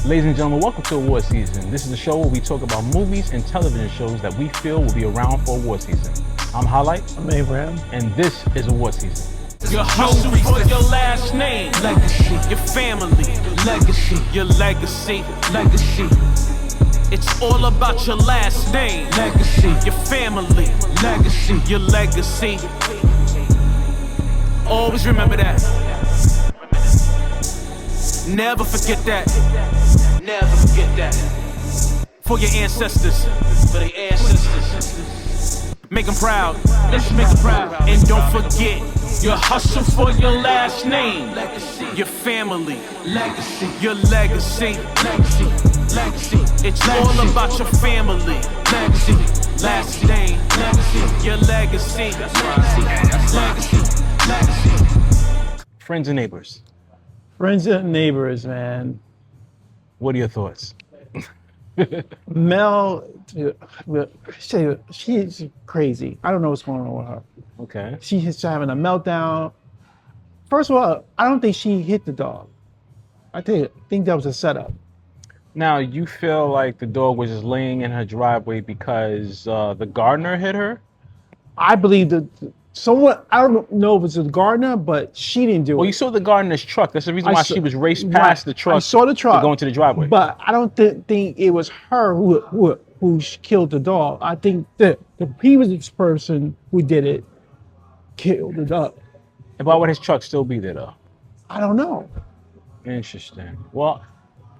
Ladies and gentlemen, welcome to award season. This is a show where we talk about movies and television shows that we feel will be around for award season. I'm Highlight. I'm Abraham. And this is award season. Your hustle for your last name, legacy. Your family, legacy. Your legacy, legacy. It's all about your last name, legacy. Your family, legacy. Your legacy. Always remember that. Never forget that. Never forget that. For your ancestors. For the ancestors. Make them proud. Let's make them proud. And don't forget your hustle for your last name. Legacy. Your family. Legacy. Your legacy. Legacy. Legacy. It's all about your family. Legacy. Last name. Legacy. Your legacy. Legacy. Legacy. Friends and neighbors. Friends and neighbors, man. What are your thoughts? Mel, she's crazy. I don't know what's going on with her. Okay. She's having a meltdown. First of all, I don't think she hit the dog. I think that was a setup. Now, you feel like the dog was just laying in her driveway because the gardener hit her? I believe that someone, I don't know if it's a gardener, but she didn't do it. Well, you saw the gardener's truck. That's the reason why she was raced past the truck. I saw the truck to go into the driveway. But I don't think it was her who killed the dog. I think that the previous person who did it killed the dog. And why would his truck still be there, though? I don't know. Interesting. Well,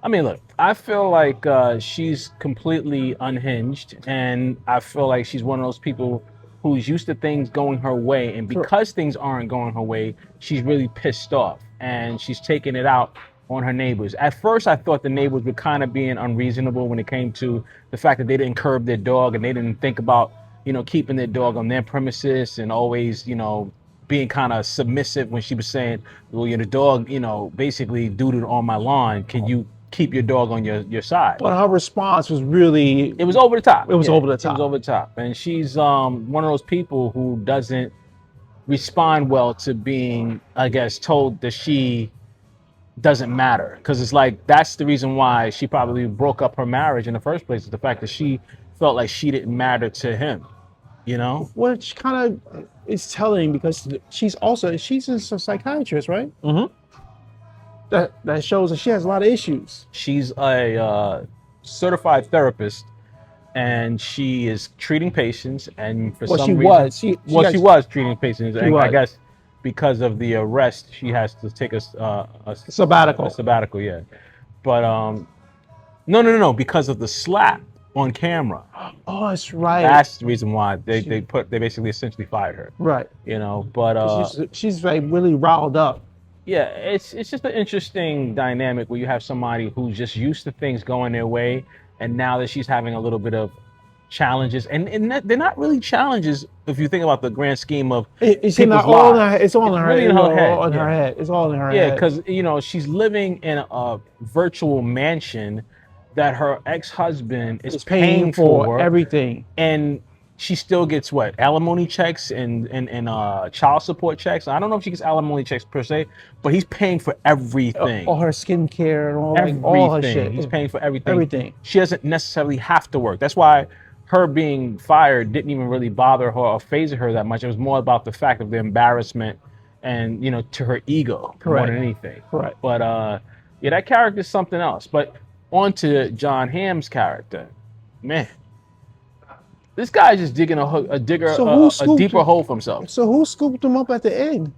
I mean, look, I feel like she's completely unhinged, and I feel like she's one of those people who's used to things going her way, and because things aren't going her way, she's really pissed off, and she's taking it out on her neighbors. At first, I thought the neighbors were kind of being unreasonable when it came to the fact that they didn't curb their dog, and they didn't think about, keeping their dog on their premises, and always, being kind of submissive when she was saying, well, the dog, basically dooted on my lawn. Can you keep your dog on your side? But her response was really... It was over the top. It was over the top. It was over the top. And she's one of those people who doesn't respond well to being, I guess, told that she doesn't matter. Because it's like, that's the reason why she probably broke up her marriage in the first place, is the fact that she felt like she didn't matter to him, Which kind of is telling, because she's a psychiatrist, right? Mm-hmm. That shows that she has a lot of issues. She's a certified therapist, and she is treating patients. And for some reason, she was treating patients. And I guess because of the arrest, she has to take a sabbatical. A sabbatical, yeah. But no, because of the slap on camera. Oh, that's right. That's the reason why they basically essentially fired her. Right. But she's like really riled up. Yeah, it's just an interesting dynamic where you have somebody who's just used to things going their way, and now that she's having a little bit of challenges, and they're not really challenges if you think about the grand scheme of it's people's all lives. It's all in her really head. In her head. On her head. It's all in her head. Yeah, because she's living in a virtual mansion that her ex-husband is paying for everything, and she still gets what? Alimony checks and child support checks. I don't know if she gets alimony checks per se, but he's paying for everything. All her skincare and all, everything. All her shit. He's paying for everything. Everything. She doesn't necessarily have to work. That's why her being fired didn't even really bother her or faze her that much. It was more about the fact of the embarrassment and, to her ego. Correct. More than anything. Correct. But that character is something else. But on to Jon Hamm's character. Man. This guy is just digging a deeper hole for himself. So who scooped him up at the end?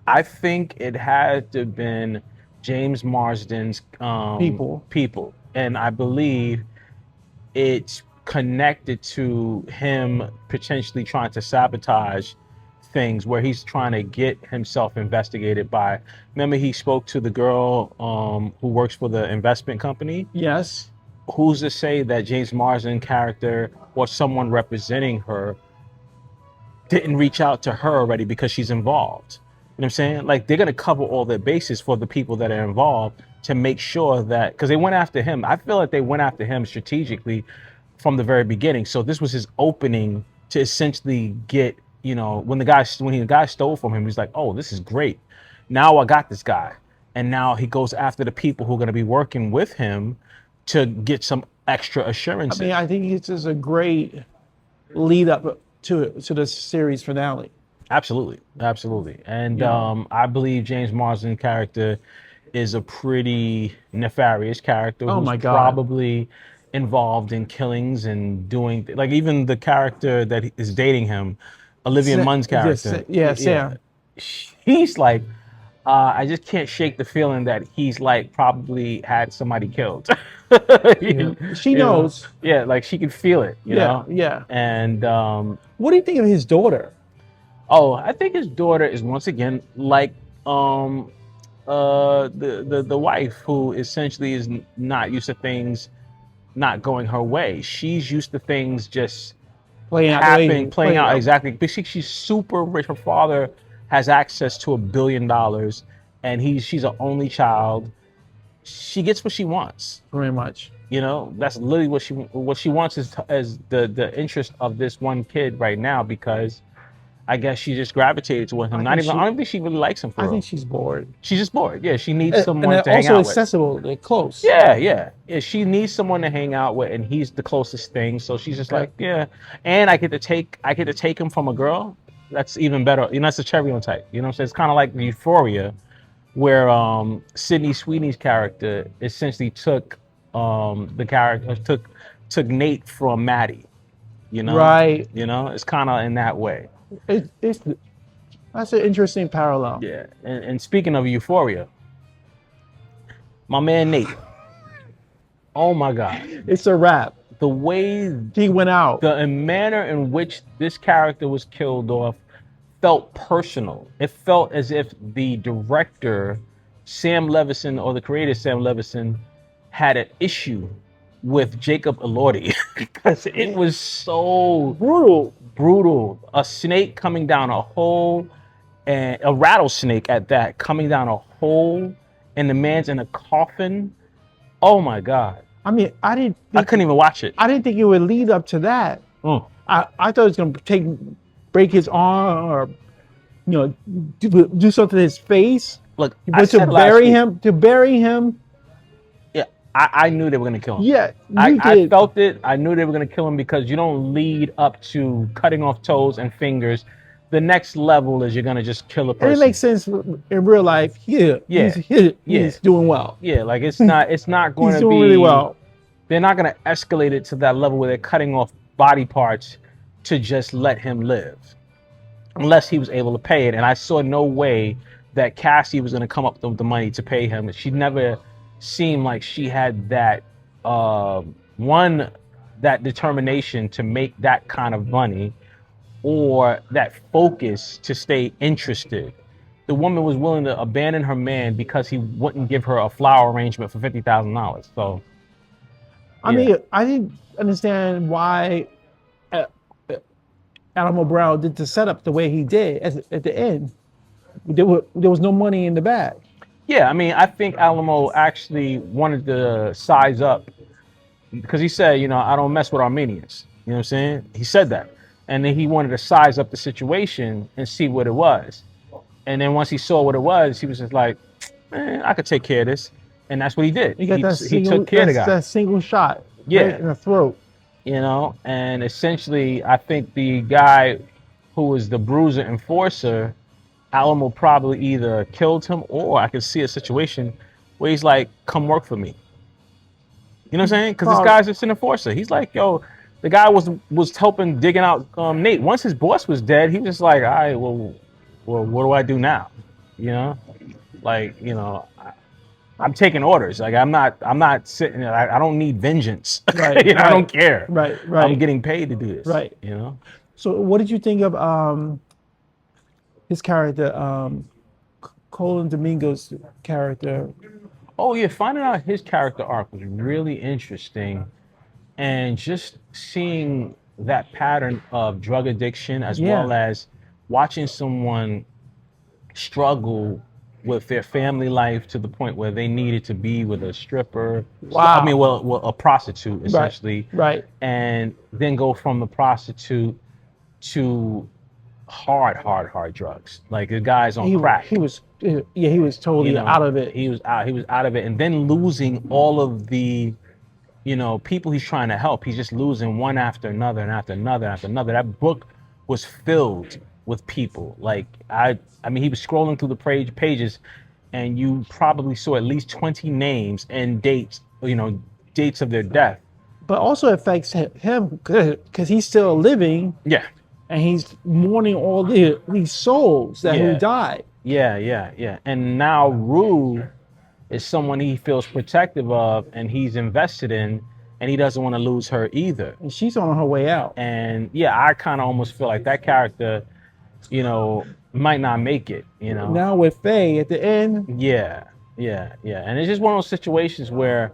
I think it had to have been James Marsden's people. And I believe it's connected to him potentially trying to sabotage things, where he's trying to get himself investigated by... Remember, he spoke to the girl who works for the investment company? Yes. Who's to say that James Marsden character or someone representing her didn't reach out to her already because she's involved? You know what I'm saying? Like, they're going to cover all their bases for the people that are involved to make sure that... Because they went after him. I feel like they went after him strategically from the very beginning. So this was his opening to essentially get, when the guy stole from him, he's like, oh, this is great. Now I got this guy. and now he goes after the people who are going to be working with him to get some extra assurances. I mean, I think it's just a great lead up to the series finale. Absolutely, absolutely, and Yeah. I believe James Marsden's character is a pretty nefarious character Oh who's my God. probably involved in killings and doing like even the character that is dating him, Olivia Munn's character. Sam. He's like, I just can't shake the feeling that he's like probably had somebody killed. She You know? knows. Yeah, like she could feel it, you Yeah, know? yeah. And What do you think of his daughter? oh, I think his daughter is once again like the wife who essentially is not used to things not going her way. She's used to things just Playing out the way happening, playing out exactly. Because she's super rich. Her father has access to $1 billion, and she's an only child. She gets what she wants. very much. You know, that's literally what she wants is the interest of this one kid right now, because I guess she just gravitated towards him. I don't think she really likes him for I real. think she's bored. She's just bored. Yeah, she needs And someone they're to hang also out with. accessible. They're close. Yeah. She needs someone to hang out with, and he's the closest thing. So she's just like, yeah. And I get to take him from a girl. That's even better. You know, that's a cherry on type. You know what I'm saying? It's kind of like Euphoria, where Sydney Sweeney's character essentially took took Nate from Maddie. You know, Right. You know, it's kind of in that way. It's that's an interesting parallel. Yeah. And speaking of Euphoria, my man Nate. Oh my God. It's a wrap. The way, He went out. the manner in which this character was killed off felt personal. It felt as if the director, Sam Levinson, or the creator, Sam Levinson, had an issue with Jacob Elordi because it was so brutal. A snake coming down a hole, and a rattlesnake at that, coming down a hole, and the man's in a coffin. Oh my God. I mean, I I couldn't even watch it. didn't think it would lead up to that. Mm. I thought it was gonna break his arm, or do something to his face. Look, I But to said last bury him, yeah, I knew they were gonna kill him. yeah, I did. felt it. I knew they were gonna kill him because you don't lead up to cutting off toes and fingers. The next level is you're gonna just kill a And person. it makes sense in real life. Yeah. He's doing well. Yeah, like it's not going He's to doing be really well. They're not gonna escalate it to that level where they're cutting off body parts to just let him live, unless he was able to pay it. And I saw no way that Cassie was gonna come up with the money to pay him. She never seemed like she had that that determination to make that kind of money, or that focus to stay interested. The woman was willing to abandon her man because he wouldn't give her a flower arrangement for $50,000. So, I mean, I didn't understand why Alamo Brown did the setup the way he did at the end. There was no money in the bag. yeah, I mean, I think Alamo actually wanted to size up because he said, I don't mess with Armenians. You know what I'm saying? He said that. And then he wanted to size up the situation and see what it was. And then once he saw what it was, he was just like, man, I could take care of this. And that's what he did. He got He took care of the guy. that single shot Yeah. right in the throat. And essentially, I think the guy who was the bruiser enforcer, Alamo probably either killed him, or I could see a situation where he's like, come work for me. You know what I'm saying? Because this guy's just an enforcer. He's like, yo, the guy was helping digging out Nate. Once his boss was dead, he was just like, all right, well, what do I do now? I'm taking orders. Like I'm not sitting there. I don't need vengeance. Right, I don't care. Right. I'm getting paid to do this. Right. So what did you think of his character, Colin Domingo's character? Oh yeah, finding out his character arc was really interesting, and just seeing that pattern of drug addiction as well as watching someone struggle with their family life to the point where they needed to be with a stripper. Wow. I mean, well, a prostitute essentially. Right. And then go from the prostitute to hard drugs. Like the guy's on He crack. he was he was totally You know, out of it. He was out of it, and then losing all of the, people he's trying to help. He's just losing one after another and after another after another. That book was filled with people. Like I mean, he was scrolling through the pages, and you probably saw at least 20 names and dates. Dates of their death. But also affects him because he's still living Yeah. and he's mourning all these souls that who Yeah. died. Yeah. And now Rue is someone he feels protective of and he's invested in, and he doesn't want to lose her either. And she's on her way out. And yeah, I kind of almost feel like that character, might not make it, Now with Faye at the end, Yeah. And it's just one of those situations where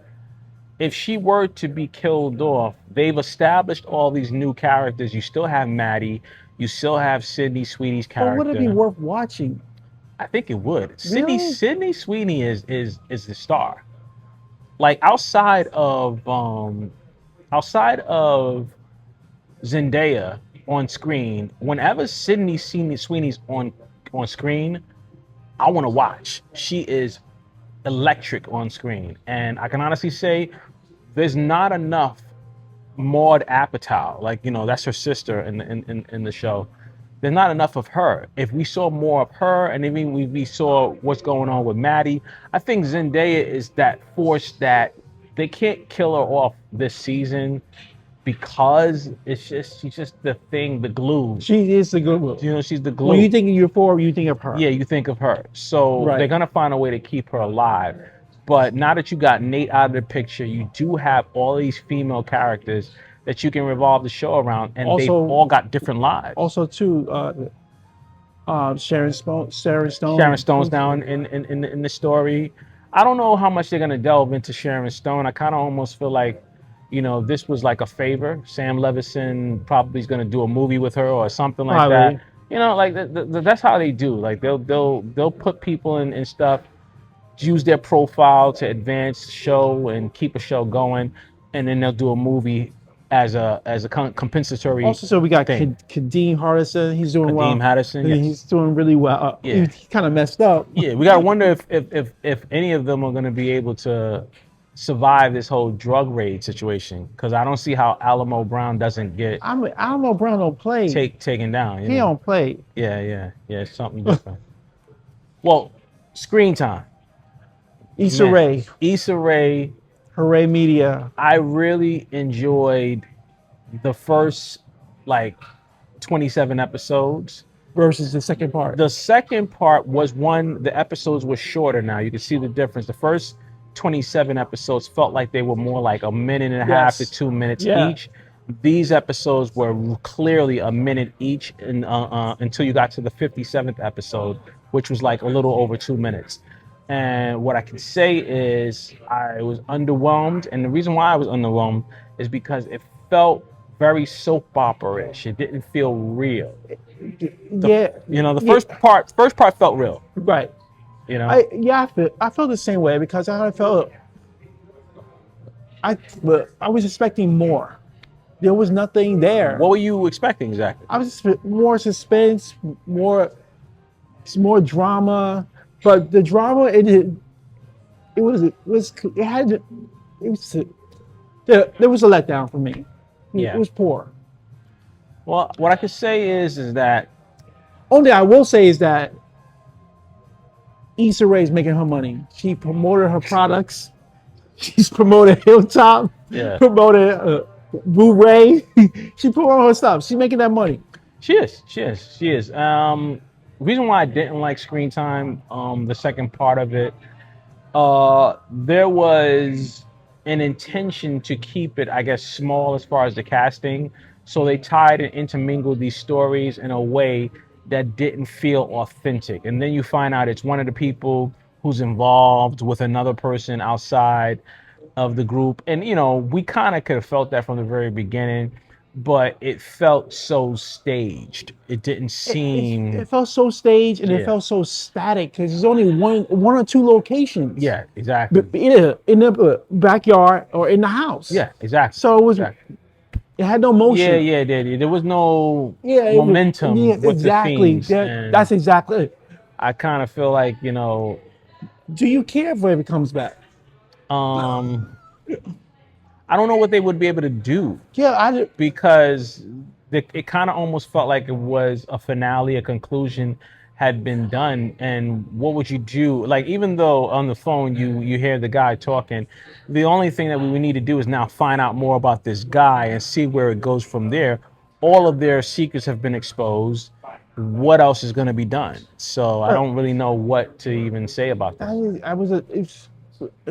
if she were to be killed off, they've established all these new characters. You still have Maddie, you still have Sydney Sweeney's but character. would it be worth watching? I think it would. Really? Sydney Sweeney is the star. Like outside of Zendaya on screen, whenever Sydney Sweeney's on screen, I want to watch. She is electric on screen, and I can honestly say there's not enough Maud Apatow, like that's her sister in the show. There's not enough of her. If we saw more of her, and even we saw what's going on with Maddie, I think Zendaya is that force that they can't kill her off this season because she's just the thing, the glue. She is the good one. She's the glue. When you think of Euphoria, you think of her. Yeah, you think of her. So Right. they're gonna find a way to keep her alive. But now that you got Nate out of the picture, you do have all these female characters that you can revolve the show around, and they've Also- all got different lives. Also, too, Sharon Stone. Sharon Stone's down in the story. I don't know how much they're gonna delve into Sharon Stone. I kind of almost feel like, this was like a favor. Sam Levinson probably is gonna do a movie with her or something like Probably. that. Like that's how they do. Like they'll put people in stuff, use their profile to advance the show and keep a show going, and then they'll do a movie as a compensatory. Also, so we got thing. Kadeem Hardison. He's doing well. Kadeem Hardison, yes. He's doing really well. Yeah. He kind of messed up. Yeah, we gotta wonder if any of them are gonna be able to survive this whole drug raid situation, because I don't see how Alamo Brown doesn't get I don't know. Brown don't play. taken down. He don't play. Yeah, it's something different. Well, screen time. Issa Man, Rae, Issa Rae. Hooray Media. I really enjoyed the first 27 episodes. Versus the second part. The second part was the episodes were shorter now. You can see the difference. The first 27 episodes felt like they were more like a minute and a half to 2 minutes Yeah. each. These episodes were clearly a minute each until you got to the 57th episode, which was like a little over 2 minutes. And what I can say is I was underwhelmed. And the reason why I was underwhelmed is because it felt very soap opera-ish. It didn't feel real. The first part felt real. Right. I felt the same way because I was expecting more. There was nothing there. What were you expecting exactly? I was more suspense, more drama, but the drama there was a letdown for me. Yeah. It was poor. Well, what I could say is that Only I will say is that Issa Rae is making her money. She promoted her products. She's promoted Hilltop. Yeah. Promoted Blu-ray. She promoted her stuff. She's making that money. she is. Reason why I didn't like screen time, the second part of it, there was an intention to keep it, I guess, small as far as the casting. So they tied and intermingled these stories in a way that didn't feel authentic. And then you find out it's one of the people who's involved with another person outside of the group. And, we kind of could have felt that from the very beginning, but it felt so staged. It didn't seem... It felt so staged and Yeah. it felt so static because there's only one or two locations. Yeah, exactly. Either in the backyard or in the house. Yeah, exactly. So it was. Exactly. It had no motion. Yeah, there was no Yeah, it was- momentum yeah, with exactly. the themes. And That's exactly it. I kind of feel like, Do you care if it comes back? um, I don't know what they would be able to do Yeah, because it kind of almost felt like it was a finale, a conclusion had been done. And what would you do? Like, even though on the phone you hear the guy talking, the only thing that we need to do is now find out more about this guy and see where it goes from there. All of their secrets have been exposed. What else is going to be done? So I don't really know what to even say about that. it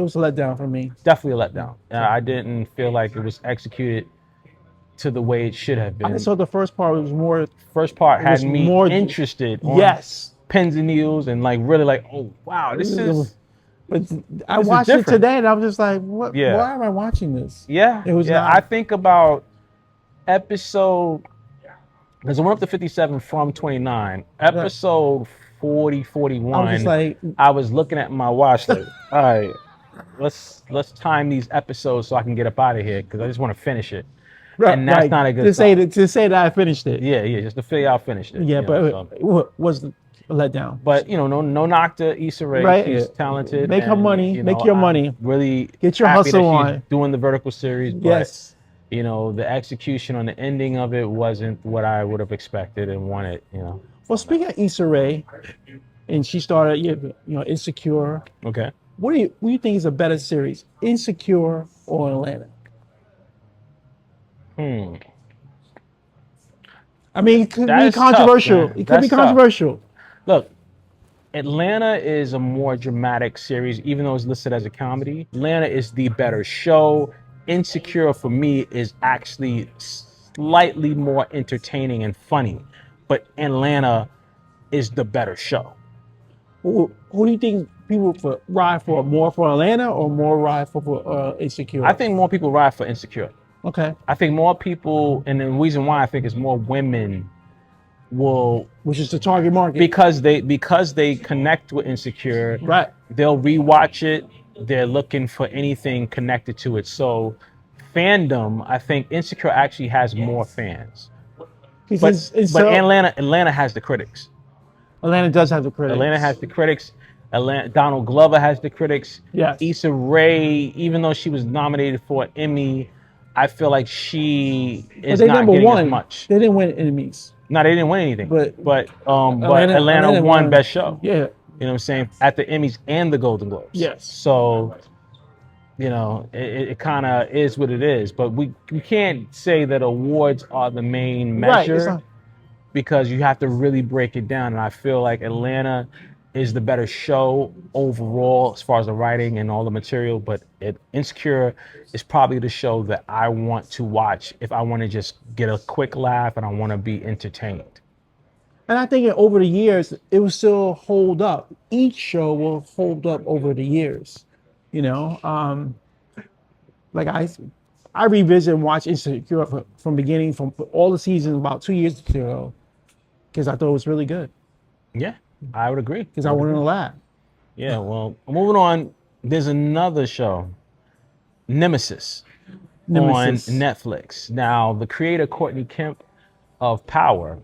was a letdown for me. Definitely a letdown. I didn't feel like it was executed to the way it should have been. I saw the first part was more. First part had was me more- interested on Yes, pins and needles and like really like, oh wow, this is but I This is watched it different. today and I was just like, what? Yeah. Why am I watching this? yeah. It was yeah. not- I think about episode because I went up to 57 from 29. Episode 40, 41. I was just like, I was looking at my watch like, all right, let's time these episodes so I can get up out of here because I just want to finish it. And that's not a good to say sign. that I finished it. Yeah, just to figure out finished it. Yeah, you but know, so. it was a letdown. But no knock to Issa Rae. Right. She's talented. Make her and, money. Make your I'm money. Really Get your happy that hustle she's on. doing the vertical series. But, Yes. the execution on the ending of it wasn't what I would have expected and wanted. Well, speaking of Issa Rae, and she started, Insecure. Okay. What do you think is a better series, Insecure or Atlanta? I mean, it could That be is tough, controversial. man. It could That's be tough. controversial. Look, Atlanta is a more dramatic series, even though it's listed as a comedy. Atlanta is the better show. Insecure for me is actually slightly more entertaining and funny, but Atlanta is the better show. Who do you think people ride for more for Atlanta or more ride for Insecure? I think more people ride for Insecure. Okay, I think more people, and the reason why I think is more women will, which is the target market. because they connect with Insecure, Right. they'll rewatch it. They're looking for anything connected to it. So fandom, I think Insecure actually has more fans. But Atlanta has the critics. Atlanta does have the critics. Atlanta has the critics. Donald Glover has the critics. Yes. Issa Rae, even though she was nominated for an Emmy, I feel like she But is they not number getting one. as much. They didn't win Emmys. No, they didn't win anything. But Atlanta Atlanta won won. Best Show. Yeah. You know what I'm saying? At the Emmys and the Golden Globes. Yes. So, it kind of is what it is. But we can't say that awards are the main Right. measure It's not- because you have to really break it down. And I feel like Atlanta is the better show overall as far as the writing and all the material. But Insecure is probably the show that I want to watch if I want to just get a quick laugh and I want to be entertained. And I think over the years, it will still hold up. Each show will hold up over the years. Like I revisit and watch Insecure from beginning, from all the seasons about 2 years ago, because I thought it was really good. Yeah, I would agree. Because I wanted to laugh. Yeah, well, moving on, there's another show, Nemesis, Nemesis. on Netflix. Now, the creator, Courtney Kemp of Power,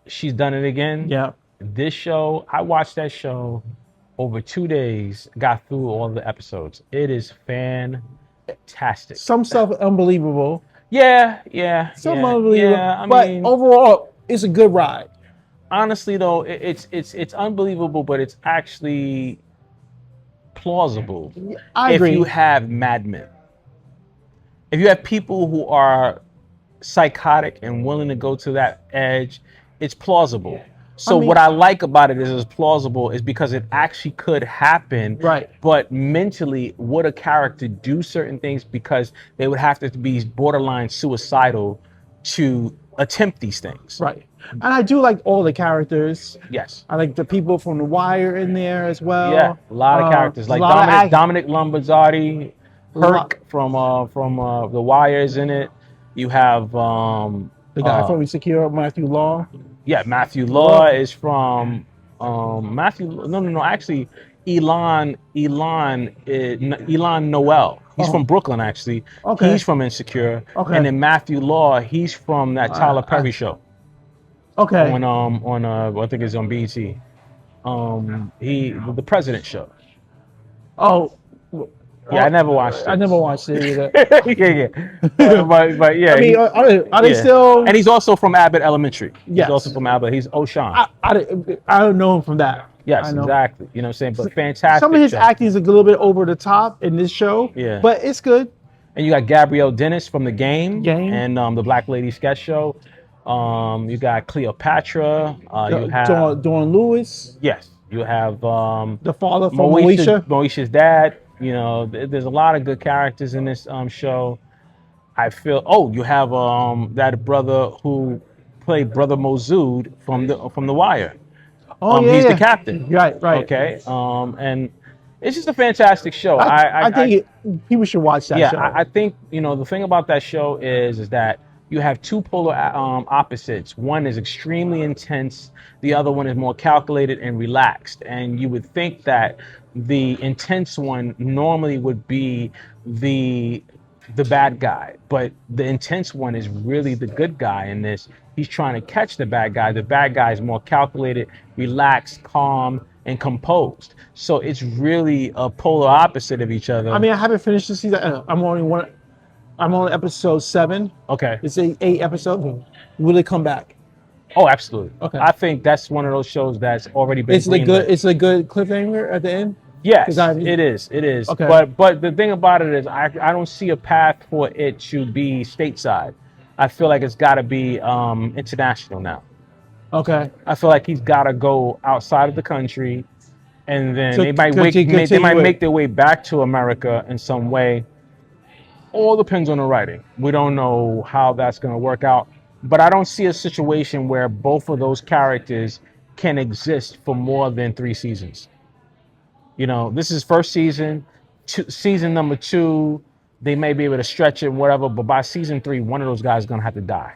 she's done it again. Yeah. This show, I watched that show over 2 days, got through all the episodes. It is fantastic. Some stuff unbelievable. Yeah. Some yeah, unbelievable. Yeah, but overall, it's a good ride. honestly though, it's unbelievable, but it's actually plausible. I agree. If you have madmen, if you have people who are psychotic and willing to go to that edge, it's plausible. So what I like about it is it's plausible is because it actually could happen. Right. But mentally, would a character do certain things because they would have to be borderline suicidal to attempt these things? Right. And I do like all the characters. Yes. I like the people from The Wire in there as well. Yeah, a lot of characters like a lot of Dominic Lombardozzi, Herc from The Wire is in it. You have the guy from Insecure, Matthew Law. Matthew Law is from Actually, Elon Noel. He's from Brooklyn, actually. Okay. He's from Insecure. Okay. And then Matthew Law, he's from that Tyler Perry show. Okay. On I think it's on BET. The President show. Oh. Yeah, I never watched it. I never watched it either. yeah. But yeah. I mean, are they yeah. still? And he's also from Abbott Elementary. Yes. He's also from Abbott. He's O'Shawn. I don't know him from that. Yes, I know. exactly. You know what I'm saying? But fantastic. Some of his show. acting is a little bit over the top in this show. Yeah. But it's good. And you got Gabrielle Dennis from The Game. Game. And the Black Lady Sketch Show. You got Cleopatra. You have Dawn Lewis. Yes. You have The father from Moesha. Moesha's dad. You know, there's a lot of good characters in this show. I feel. Oh, you have that brother who played Brother Mozood from the Wire. Oh He's the captain. Right. Okay. And it's just a fantastic show. I think people should watch that show. I think the thing about that show is that you have two polar opposites. One is extremely intense. The other one is more calculated and relaxed. And you would think that the intense one normally would be the bad guy, but the intense one is really the good guy in this. He's trying to catch the bad guy. The bad guy is more calculated, relaxed, calm, and composed. So it's really a polar opposite of each other. I mean, I haven't finished the season. I'm on episode 7. Okay. It's 8 episodes. Will it come back? Oh, absolutely. Okay. I think that's one of those shows that's already been It's a greenlit. good cliffhanger at the end. Yes, 'Cause it is. Okay. But the thing about it is I don't see a path for it to be stateside. I feel like it's got to be international now. Okay. I feel like he's got to go outside of the country, and then So they might continue make their way back to America in some way. All depends on the writing. We don't know how that's going to work out, but I don't see a situation where both of those characters can exist for more than 3 seasons. You know, this is first season, season number 2. They may be able to stretch it, whatever, but by season 3, one of those guys is going to have to die.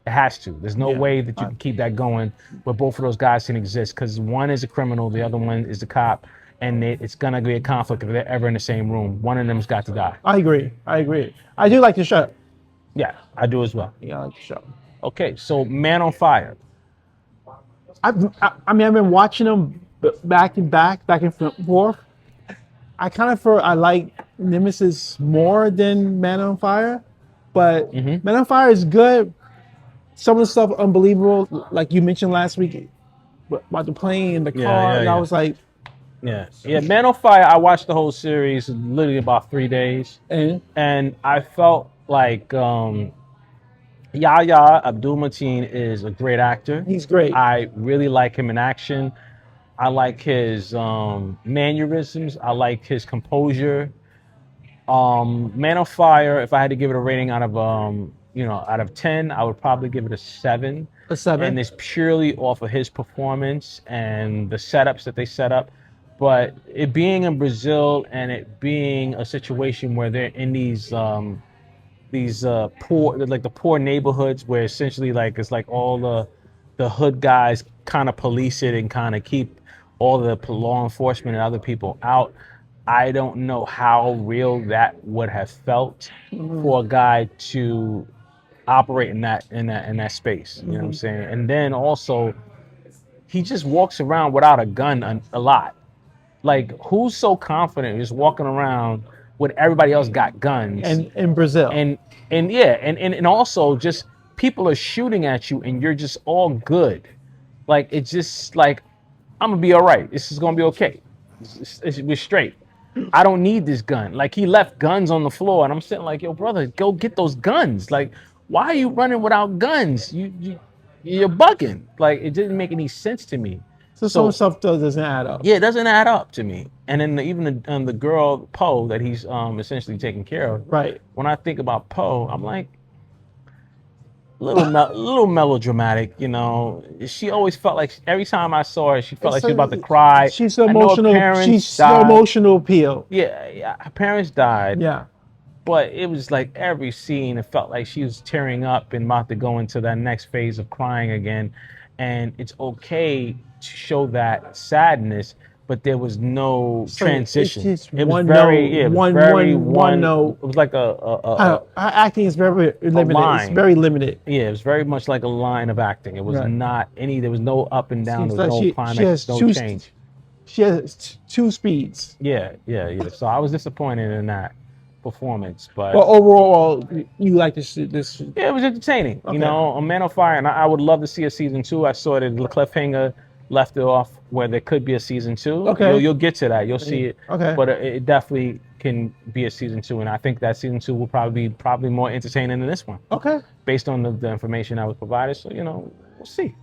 It has to. There's no way that you can keep that going where both of those guys can exist, because one is a criminal, the other one is a cop, and it's going to be a conflict if they're ever in the same room. One of them's got to die. I agree. I do like the show. Yeah, I do as well. Yeah, I like the show. Okay, so Man on Fire. I've been watching them back and forth. I like Nemesis more than Man on Fire, but Man on Fire is good. Some of the stuff unbelievable, like you mentioned last week about the plane and the car. And I was like, yeah. Man on Fire. I watched the whole series in literally about 3 days, and I felt like Yahya Abdul-Mateen is a great actor. He's great. I really like him in action. I like his mannerisms. I like his composure. Man on Fire, if I had to give it a rating out of 10, I would probably give it a 7. A 7. And it's purely off of his performance and the setups that they set up. But it being in Brazil and it being a situation where they're in these poor neighborhoods where essentially like it's like all the hood guys kind of police it and kind of keep all the law enforcement and other people out. I don't know how real that would have felt for a guy to operate in that space. You know what I'm saying? And then also, he just walks around without a gun a lot. Like, who's so confident just walking around when everybody else got guns? And in Brazil. And also just people are shooting at you and you're just all good. Like, it's just like, I'm gonna be all right. This is gonna be okay. We're straight. I don't need this gun. Like, he left guns on the floor and I'm sitting like, yo, brother, go get those guns. Like, why are you running without guns? You're bugging. Like, it didn't make any sense to me. So some stuff doesn't add up. Yeah, it doesn't add up to me. And then even the girl, Poe, that he's essentially taking care of. Right. When I think about Poe, I'm like, little melodramatic, you know. She always felt like every time I saw her, she felt like she was about to cry. She's so emotional. She's so emotional appeal. Yeah, her parents died. Yeah. But it was like every scene, it felt like she was tearing up and about to go into that next phase of crying again. And it's okay to show that sadness, but there was no So transition. it's just It was one very, note, yeah, it was one- very one- one note. It was like Her acting is very limited. It's line. very limited. yeah, it was very much like a line of acting. It was Right. not any. There was no up and down. Seems There was like no she climax. has No two change. She has two speeds. Yeah. So I was disappointed in that performance, but But overall, you like this. yeah, it was entertaining. Okay. You know, A Man on Fire, and I would love to see a season 2. I saw that the cliffhanger left it off where there could be a season 2. Okay. You'll get to that. You'll see it. Okay. But it definitely can be a season 2, and I think that season 2 will probably be more entertaining than this one, Okay. based on the information I was provided. So we'll see.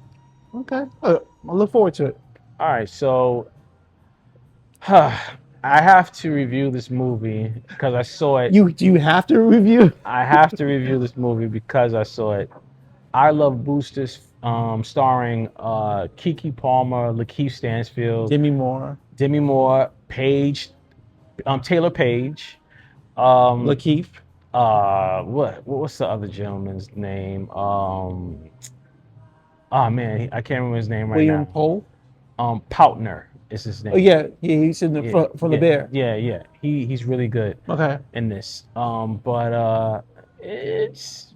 Okay. I look forward to it. All right, so I have to review this movie because I saw it. Do you have to review? I have to review this movie because I saw it. I Love Boosters, starring Keke Palmer, Lakeith Stanfield, Demi Moore, Paige, Taylor Page, Lakeith, what's the other gentleman's name? Oh man, I can't remember his name right William now. Pohl. Poutner is his name. Oh yeah, he's in the front for the bear. Yeah. He's really good Okay. in this. But it's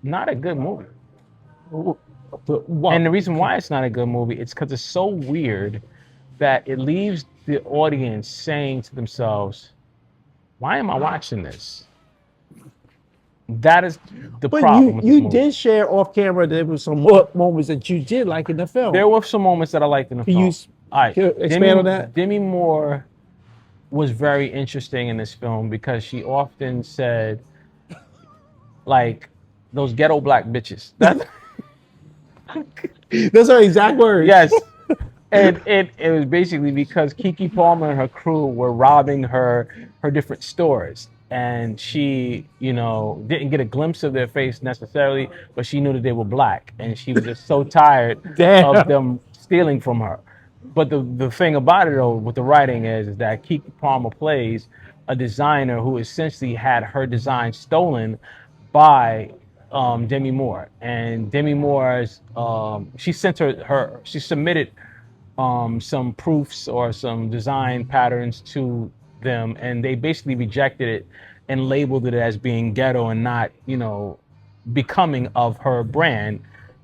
not a good movie. What? And the reason why it's not a good movie, it's because it's so weird that it leaves the audience saying to themselves, "Why am I watching this?" That is the But problem. with this you movie. did share off camera there was some moments that you did like in the film. There were some moments that I liked in the Can film. you All right, can you expand on that? Demi Moore was very interesting in this film because she often said, like, those ghetto black bitches. That's, Those are exact words. yes. And it was basically because Keke Palmer and her crew were robbing her different stores. And she, didn't get a glimpse of their face necessarily, but she knew that they were black. And she was just so tired Damn. of them stealing from her. But the thing about it, though, with the writing is that Keke Palmer plays a designer who essentially had her design stolen by Demi Moore. And Demi Moore's, she submitted some proofs or some design patterns to them, and they basically rejected it and labeled it as being ghetto and not, becoming of her brand.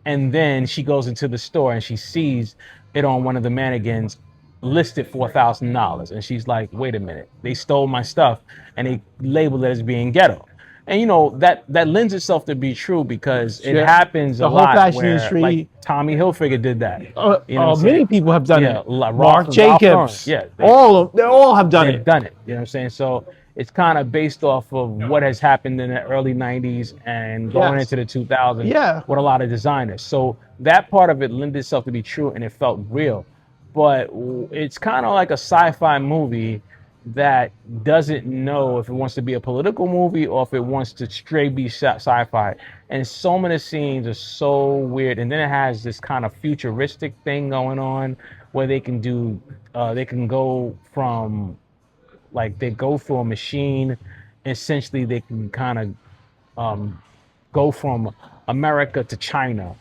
And then she goes into the store and she sees it on one of the mannequins listed $4,000, and she's like, "Wait a minute, they stole my stuff and they labeled it as being ghetto." And that lends itself to be true because it Yeah. happens The a whole lot. fashion Where, industry- like Tommy Hilfiger did that. You know what I'm Many saying? people have done Yeah, it. like Marc Ralph Jacobs. Lauren. Yeah, they all have done they've it. done it. You know what I'm saying? So it's kind of based off of what has happened in the early 90s and going Yes. into the 2000s Yeah. with a lot of designers. So that part of it lended itself to be true and it felt real. But it's kind of like a sci-fi movie that doesn't know if it wants to be a political movie or if it wants to straight be sci-fi. And so many scenes are so weird. And then it has this kind of futuristic thing going on where they can go from, like, they go through a machine. Essentially, they can kind of go from America to China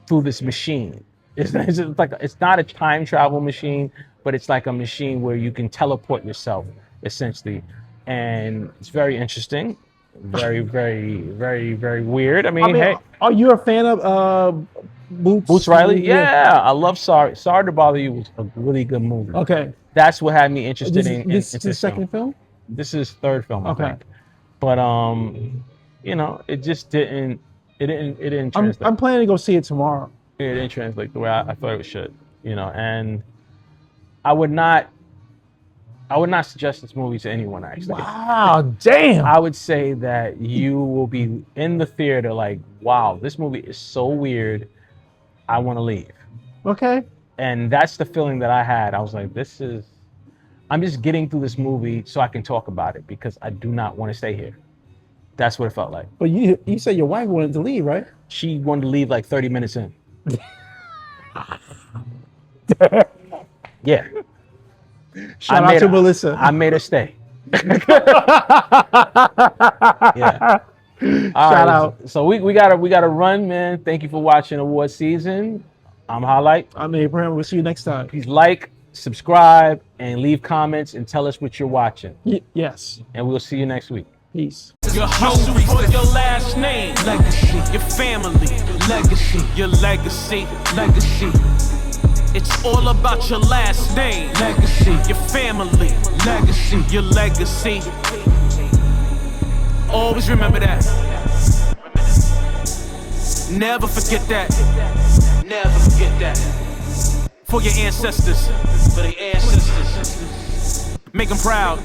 through this machine. It's not a time travel machine, but it's like a machine where you can teleport yourself, essentially. And it's very interesting. Very, very, very, very weird. I mean, hey, are you a fan of Boots Riley? Yeah, I love Sorry to Bother You was a really good movie. Okay. That's what had me interested in This is into the second film? This is third film, I Okay. think. But it just didn't translate. I'm planning to go see it tomorrow. It didn't translate the way I thought it should, and I would not suggest this movie to anyone, actually. Wow, damn. I would say that you will be in the theater like, wow, this movie is so weird, I want to leave. Okay. And that's the feeling that I had. I was like, I'm just getting through this movie so I can talk about it because I do not want to stay here. That's what it felt like. But you said your wife wanted to leave, right? She wanted to leave like 30 minutes in. Yeah. Shout out to Melissa. I made her stay. Yeah. Shout out. So we gotta run, man. Thank you for watching award season. I'm Highlight. I'm Abraham. We'll see you next time. Please like, subscribe, and leave comments and tell us what you're watching. Yes. And we'll see you next week. Peace. Your hustle for your last name, legacy. Your family, legacy. Your legacy, legacy. It's all about your last name, legacy. Your family, legacy. Your legacy. Always remember that. Never forget that. Never forget that. For your ancestors, for the ancestors. Make them proud.